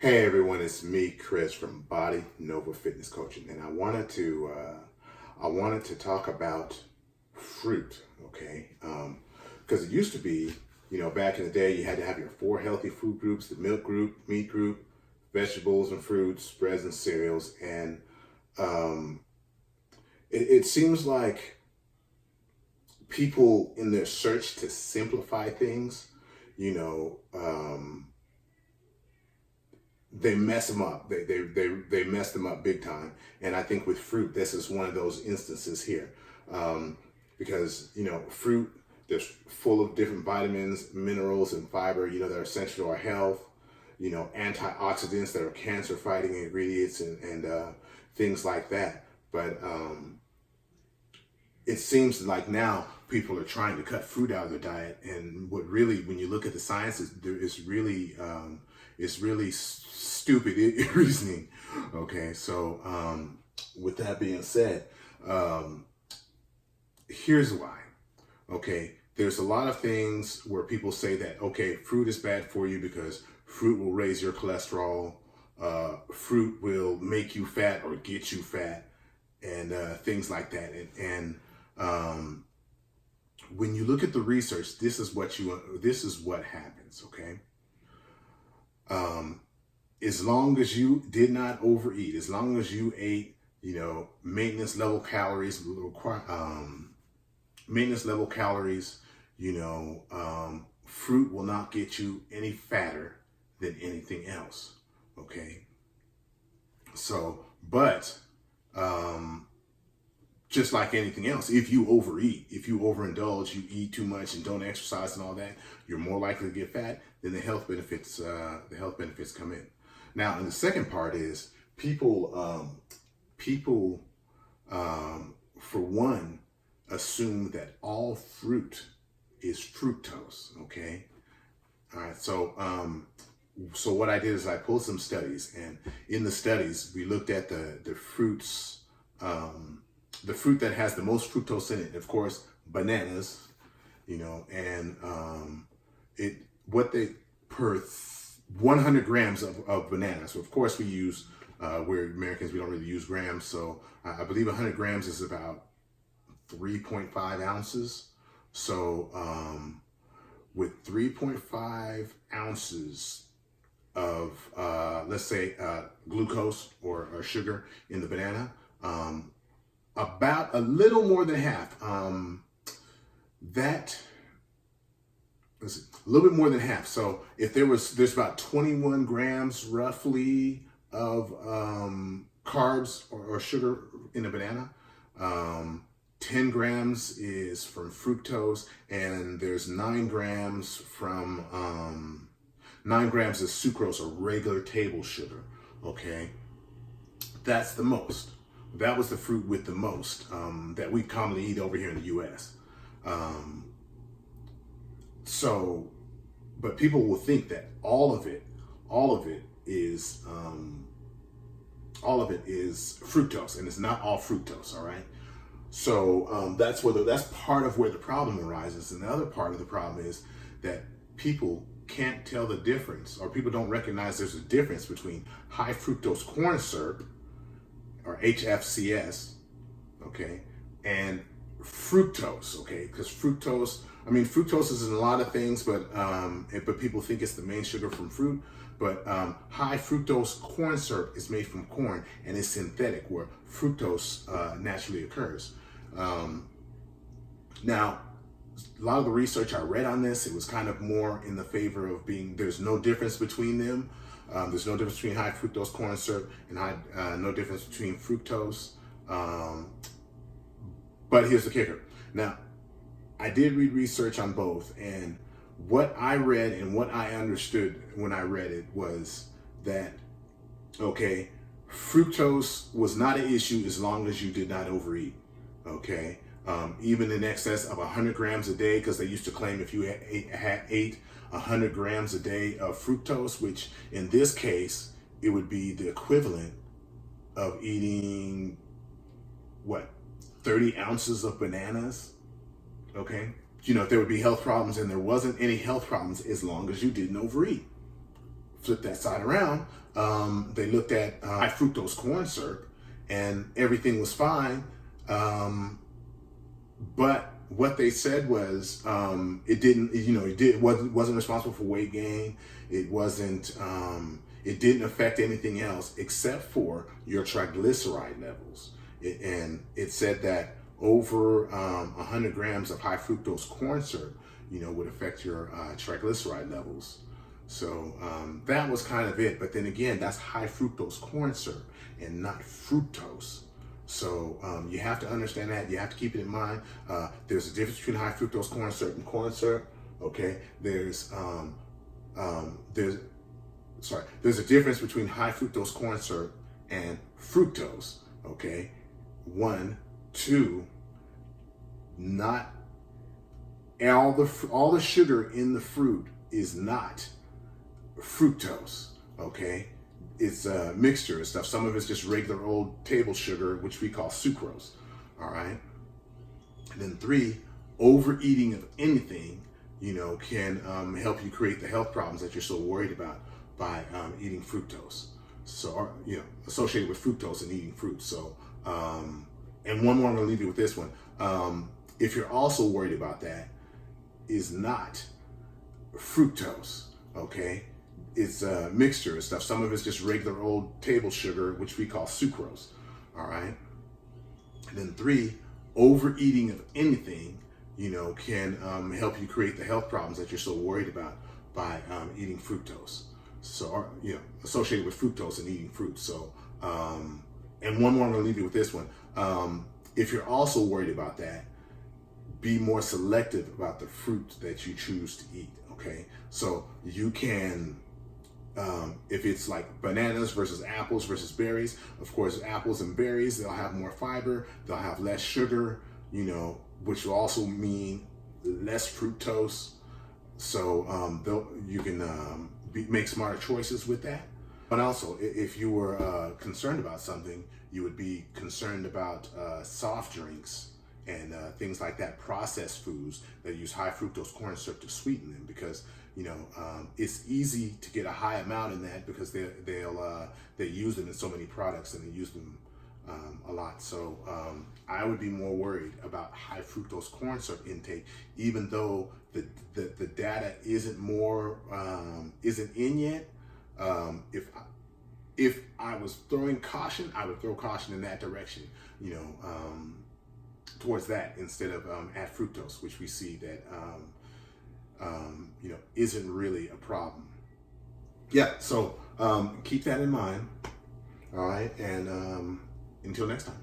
Hey everyone, it's me, Chris from Body Nova Fitness Coaching, and I wanted to talk about fruit, okay? Because it used to be, back in the day, you had to have your four healthy food groups: the milk group, meat group, vegetables and fruits, breads and cereals, and um, it seems like people in their search to simplify things, you know. They mess them up. They mess them up big time. And I think with fruit, this is one of those instances here, because fruit, there's full of different vitamins, minerals, and fiber, that are essential to our health. Antioxidants that are cancer-fighting ingredients and things like that. But it seems like now people are trying to cut fruit out of their diet, and what really, when you look at the science, it's really stupid reasoning. Okay, so with that being said, here's why. Okay, there's a lot of things where people say that, okay, fruit is bad for you because fruit will raise your cholesterol, fruit will make you fat or get you fat, and things like that. And when you look at the research, this is what happens. Okay. As long as you did not overeat, as long as you ate, maintenance level calories, fruit will not get you any fatter than anything else. Okay. So, but, just like anything else, if you overeat, if you overindulge, you eat too much and don't exercise and all that, you're more likely to get fat. Then the health benefits come in. Now, and the second part is people, for one, assume that all fruit is fructose. Okay. All right. So what I did is I pulled some studies, and in the studies we looked at the fruits. The fruit that has the most fructose in it, of course, bananas, and per 100 grams of bananas. So of course we use, we're Americans, we don't really use grams. So I believe 100 grams is about 3.5 ounces. So with 3.5 ounces of, let's say, glucose or sugar in the banana, about a little more than half, a little bit more than half. So if there's about 21 grams roughly of carbs or sugar in a banana, 10 grams is from fructose, and there's 9 grams from 9 grams is sucrose or regular table sugar. Okay, that's the most. That was the fruit with the most that we commonly eat over here in the U.S. But people will think that all of it is fructose, and it's not all fructose. All right. So that's part of where the problem arises, and the other part of the problem is that people can't tell the difference, or people don't recognize there's a difference between high fructose corn syrup, or HFCS, okay, and fructose, okay, because fructose is in a lot of things, but people think it's the main sugar from fruit. But high fructose corn syrup is made from corn, and it's synthetic, where fructose naturally occurs. Now, a lot of the research I read on this, it was kind of more in the favor of there's no difference between them. There's no difference between high fructose corn syrup and no difference between fructose. But here's the kicker. Now, I did read research on both, and what I read and what I understood when I read it was that, okay, fructose was not an issue as long as you did not overeat. Okay. Even in excess of 100 grams a day, because they used to claim if you ate 100 grams a day of fructose, which in this case, it would be the equivalent of eating, 30 ounces of bananas. Okay. If there would be health problems, and there wasn't any health problems as long as you didn't overeat. flip that side around, they looked at high fructose corn syrup, and everything was fine. But what they said was it didn't, wasn't responsible for weight gain. It wasn't. It didn't affect anything else except for your triglyceride levels. And it said that over 100 grams of high fructose corn syrup, would affect your triglyceride levels. So that was kind of it. But then again, that's high fructose corn syrup and not fructose. So you have to understand that. You have to keep it in mind. There's a difference between high fructose corn syrup and corn syrup. Okay, there's a difference between high fructose corn syrup and fructose. Okay, 1, 2, not all the sugar in the fruit is not fructose. Okay, it's a mixture of stuff. Some of it's just regular old table sugar, which we call sucrose. All right. And then 3, overeating of anything, can help you create the health problems that you're so worried about by eating fructose. So, associated with fructose and eating fruit. So, and one more, I'm going to leave you with this one. If you're also worried about that, is not fructose. Okay. It's a mixture of stuff. Some of it's just regular old table sugar, which we call sucrose. All right. And then 3, overeating of anything, can help you create the health problems that you're so worried about by eating fructose. So, associated with fructose and eating fruit. So, and one more, I'm going to leave you with this one. If you're also worried about that, be more selective about the fruit that you choose to eat. Okay. So you can, if it's like bananas versus apples versus berries, of course, apples and berries, they'll have more fiber, they'll have less sugar, which will also mean less fructose. So you can make smarter choices with that. But also, if you were concerned about something, you would be concerned about soft drinks and things like that, processed foods that use high fructose corn syrup to sweeten them, because it's easy to get a high amount in that because they use them in so many products and they use them a lot. So I would be more worried about high fructose corn syrup intake, even though the data isn't in yet. If I was throwing caution, I would throw caution in that direction, towards that instead of at fructose, which we see that isn't really a problem. Yeah, so keep that in mind. All right, and until next time.